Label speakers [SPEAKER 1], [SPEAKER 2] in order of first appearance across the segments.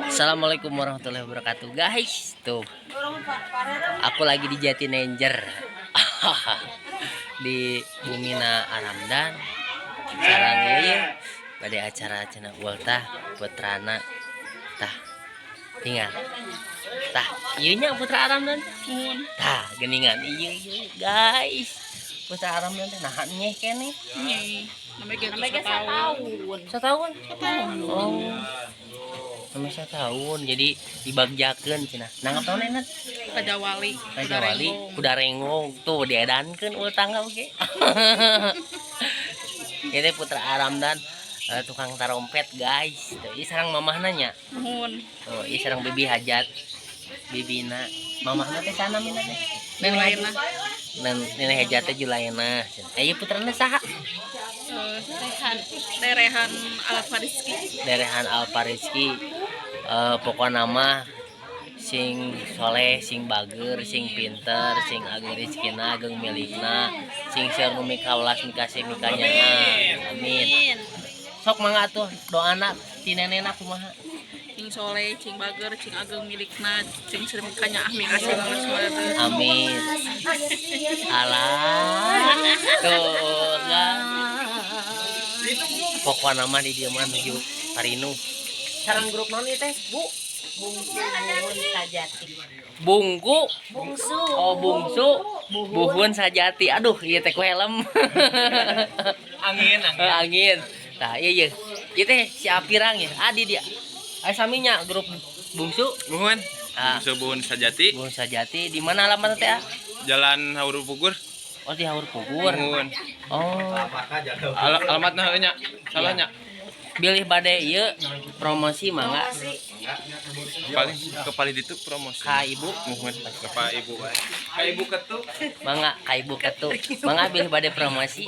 [SPEAKER 1] Assalamualaikum warahmatullahi wabarakatuh, guys. Tuh, aku lagi di Jatinenger di Bumina Aramdan. Sarang ieu pada acara cenah ultah putrana tah tinggal tah ieu nya putra Aramdan tah geningan ieu guys, putra Aramdan teh nahan nyeh keneh
[SPEAKER 2] Namanya setahun.
[SPEAKER 1] setahun oh sama setahun jadi dibagjakeun cenah nanggap naon enak
[SPEAKER 2] Raja Wali.
[SPEAKER 1] Raja Wali kuda renggong tuh diedankeun ulah tangga oge. Ini putra Aramdan tukang tarompet guys. Tuh, ieu sareng mamahna nya.
[SPEAKER 2] Nuhun.
[SPEAKER 1] Oh, ieu sareng bibi hajat. Bibina mamahna teh sana mina teh.
[SPEAKER 2] Lain-lainna.
[SPEAKER 1] Nenek hajat teh julaina. Ieu putrana saha?
[SPEAKER 2] Derehan Alfariski.
[SPEAKER 1] Derehan Alfariski. Pokokna mah sing soleh, sing bager, sing pinter, sing ageng rezekina, ageng milikna, sing seur nu mikaulas mikasih mikanya. Amin. Sok mangga atuh doana ti nenena kumaha?
[SPEAKER 2] Cing soleh, cing bager, cing ageng milikna, cing seur mikanya mikasih mangga.
[SPEAKER 1] Amin. Alah. Tuh, pokokna mah di dieu mah nuju parinu. Sareng grup naon ieu teh, Bu?
[SPEAKER 3] Bungsu Sajati.
[SPEAKER 1] Bungku.
[SPEAKER 3] Bungsu.
[SPEAKER 1] Oh, bungsu. Buhun Sajati. Aduh, ieu teh ku helm.
[SPEAKER 4] Angin.
[SPEAKER 1] Angin. Tah, ieu. Ieu teh si Apirang ya. Adi dia. Aya saminya grup bungsu.
[SPEAKER 4] Buhun.
[SPEAKER 1] Ah.
[SPEAKER 4] Buhun Sajati.
[SPEAKER 1] Buhun Sajati. Di mana alamatnya teh?
[SPEAKER 4] Jalan Haur Pugur.
[SPEAKER 1] Oh, di Haur Pugur.
[SPEAKER 4] Buhun.
[SPEAKER 1] Oh.
[SPEAKER 4] Alamatna heunya. Salahnya.
[SPEAKER 1] Bilih bade ieu promosi mangga
[SPEAKER 4] Paling kepali ditu promosi.
[SPEAKER 1] ka ibu.
[SPEAKER 4] Buhun. Ke Pak Ibu. Ka Ibu Ketu.
[SPEAKER 1] Mangga ka ibu ketu. Mangga bilih bade promosi.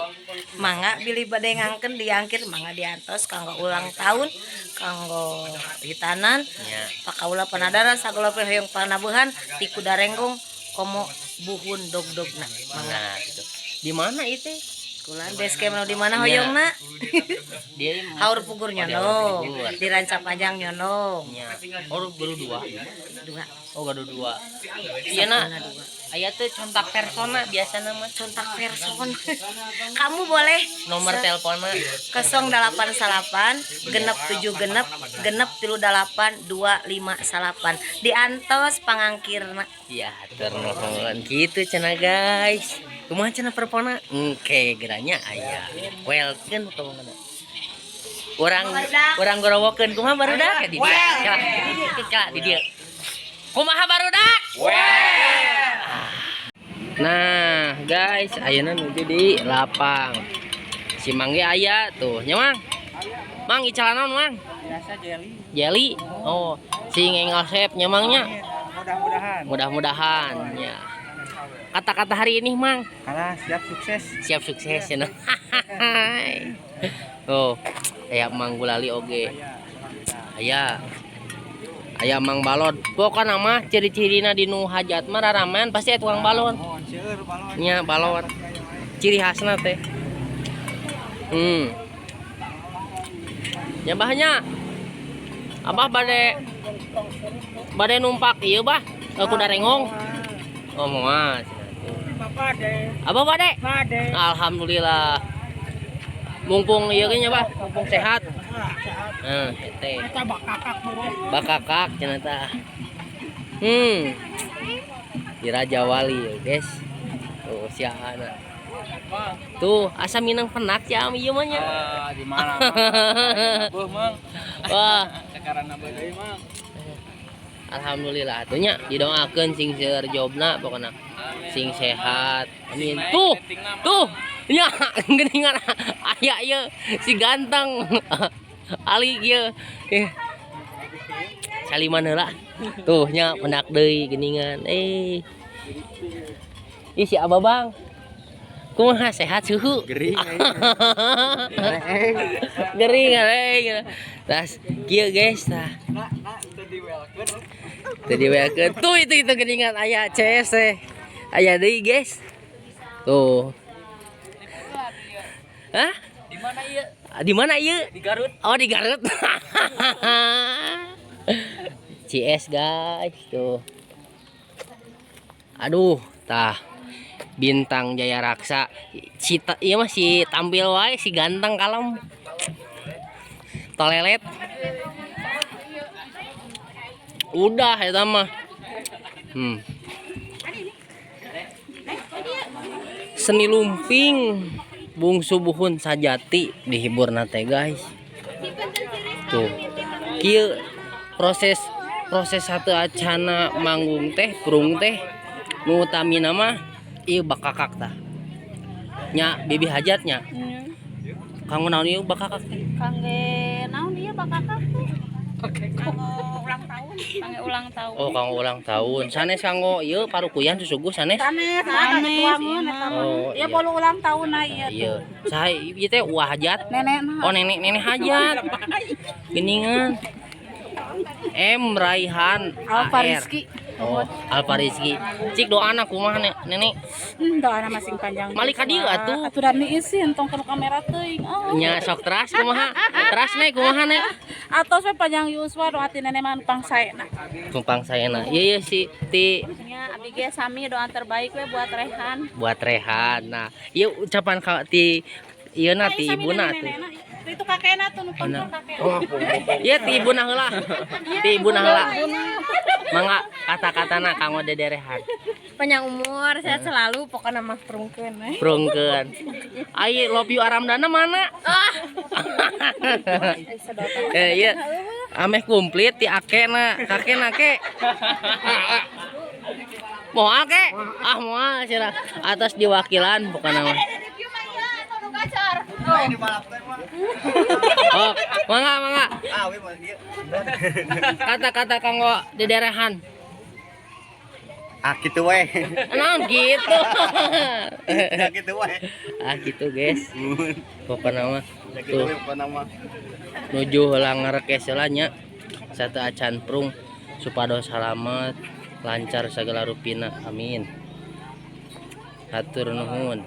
[SPEAKER 3] Mangga bilih bade ngangkeun diangkir mangga diantos kanggo ulang tahun, kanggo hitanan,
[SPEAKER 1] Nya.
[SPEAKER 3] pakaula panadara sagala hoyong panabuhan ti kuda renggong komo buhun dog-dogna. Mangga
[SPEAKER 1] Nah, gitu. Di mana itu?
[SPEAKER 3] kulan base camp nu di mana
[SPEAKER 1] Nya.
[SPEAKER 3] hoyongna?
[SPEAKER 1] Dia
[SPEAKER 3] Haur Pugur nyono, di Ranca Panjang nyono.
[SPEAKER 1] nya. Oh, baru dua.
[SPEAKER 3] Dua.
[SPEAKER 1] Oh, baru dua. Iya na.
[SPEAKER 3] Sapana dua.
[SPEAKER 1] Aya teh kontak persona biasa nama.
[SPEAKER 3] Kontak person. Kamu boleh
[SPEAKER 1] Nomor teleponnya
[SPEAKER 3] 089 genep 7 genep genep 38 258 diantos pangangkirna.
[SPEAKER 1] ya ternuhun gitu cenah guys. Kumaha cenah perpona? Engke geranya aya. Welcome tuh mana? Orang gorowokeun kumaha barudak di dia. Kala di dia. Kumaha barudak? Nah, guys, ayeuna nuju di lapang. Si Mangge aya tuh, nya Mang. Mang icalan naon, Mang?
[SPEAKER 5] Biasa jelly.
[SPEAKER 1] Jeli. Oh, si ngengosep nya Mangnya. Mudah-mudahan ya. Kata-kata hari ini, Mang.
[SPEAKER 5] Kalah siap sukses.
[SPEAKER 1] Siap sukses ya. Oh, aya Mang Gulali oge. Aya Mang Balon. Pokokna mah ciri-cirina di nu hajat mah raramean pasti aya tukang balon.
[SPEAKER 5] Oh, seueur balon.
[SPEAKER 1] Nya balon. Ciri khasna teh. Ya bahnya. Abah bade numpak ieu bah. Kuda renggong. Oh, moal.
[SPEAKER 5] Bapak deh.
[SPEAKER 1] Abah bade?
[SPEAKER 5] Bade.
[SPEAKER 1] Alhamdulillah. Mumpung ieu ge nya bah, mumpung sehat. Teh.
[SPEAKER 5] Kita bakakak bro.
[SPEAKER 1] Bakakak cenah tah. Di Raja Wali ya, guys. Tuh siana. Tuh asa minang penak ya ieu mah nya.
[SPEAKER 5] Di mana? Beuh, Mang.
[SPEAKER 1] Wah,
[SPEAKER 5] Sekarang nambah deui, Mang.
[SPEAKER 1] alhamdulillah atuh nya didoakeun sing seueur jobna pokona. Sing sehat. Amin. Tuh. Nya geuningan aya ieu si ganteng. Ali ieu. Saliman heula. Tuh nya pendak deui geuningan. Ih si Ababang. Kumaha sehat suhu?
[SPEAKER 5] Gering.
[SPEAKER 1] Gering areng. Tas kieu guys tah. Tadi welkeun. Tuh itu geuningan aya CS teh. Aya deui guys. Tuh. Hah?
[SPEAKER 5] Di mana ieu?
[SPEAKER 1] Di mana ieu?
[SPEAKER 5] Di Garut.
[SPEAKER 1] Oh, di Garut. CS guys tuh. Aduh, tah bintang Jaya Raksa iya masih tampil wae si ganteng kalem tolelet udah eta mah seni lumping bungsu buhun sajati dihibur nate guys tuh kieu proses satu acana manggung teh prung teh nu utamina mah ieu bakakak tah nya bibi hajatnya kanggo naon ieu bakakak teh
[SPEAKER 2] Kangge naon dia bakakak teh? Kanggo ulang tahun. Kangge ulang tahun.
[SPEAKER 1] oh kanggo ulang tahun sanes kanggo ieu parukuyan susuguh sanes
[SPEAKER 2] Sanes,
[SPEAKER 1] oh
[SPEAKER 2] ya bolu ulang tahun na ieu.
[SPEAKER 1] iya saha ieu teh uah hajat
[SPEAKER 2] Nenek na.
[SPEAKER 1] oh nenek hajat geningan Raihan
[SPEAKER 2] Alfa
[SPEAKER 1] AR.
[SPEAKER 2] Rizky.
[SPEAKER 1] Oh, Alfa Rizky. Cik doana kumaha nenek?
[SPEAKER 2] Doana masing panjang.
[SPEAKER 1] Malik ka dieu atuh.
[SPEAKER 2] Atuh dan diisin tong kana kamera teuing. Oh.
[SPEAKER 1] Nya sok teras kumaha? Teras nek kumaha nek?
[SPEAKER 2] Atos we panjang Yuswa doa ti nenek mah numpang saena.
[SPEAKER 1] Tumpang sayana. Iya si ti
[SPEAKER 2] Nya abdi ge sami doa terbaik we buat Rehan.
[SPEAKER 1] buat Rehan. Nah, ieu ucapan ka ti ieu na ti ibuna tuh.
[SPEAKER 2] Itu kakekna tuh numpang kakek.
[SPEAKER 1] Iya ti ibuna heula. Ti ibuna heula. Mangga kata-katana kanggo Dede Rehan.
[SPEAKER 3] Panjang umur, sehat selalu, pokoknya mah prungkeun we.
[SPEAKER 1] Prungkeun. Ai love you Aramdana mana? Iya. Ameh komplit ti akena, kakena ke. Moal ke? Ah moal cenah. Atas diwakilan pokona mah. Oh, mangga. Kata-kata kanggo Dede Rehan.
[SPEAKER 6] Ah gitu we.
[SPEAKER 1] Naon gitu.
[SPEAKER 6] Ah gitu we.
[SPEAKER 1] Ah gitu guys. Pokona mah
[SPEAKER 6] Gitu
[SPEAKER 1] tuh
[SPEAKER 6] we apa nama?
[SPEAKER 1] nuju heula ngarekes heula nya. Satu acan prung supados salamet lancar segala rupina amin. Hatur nuhun.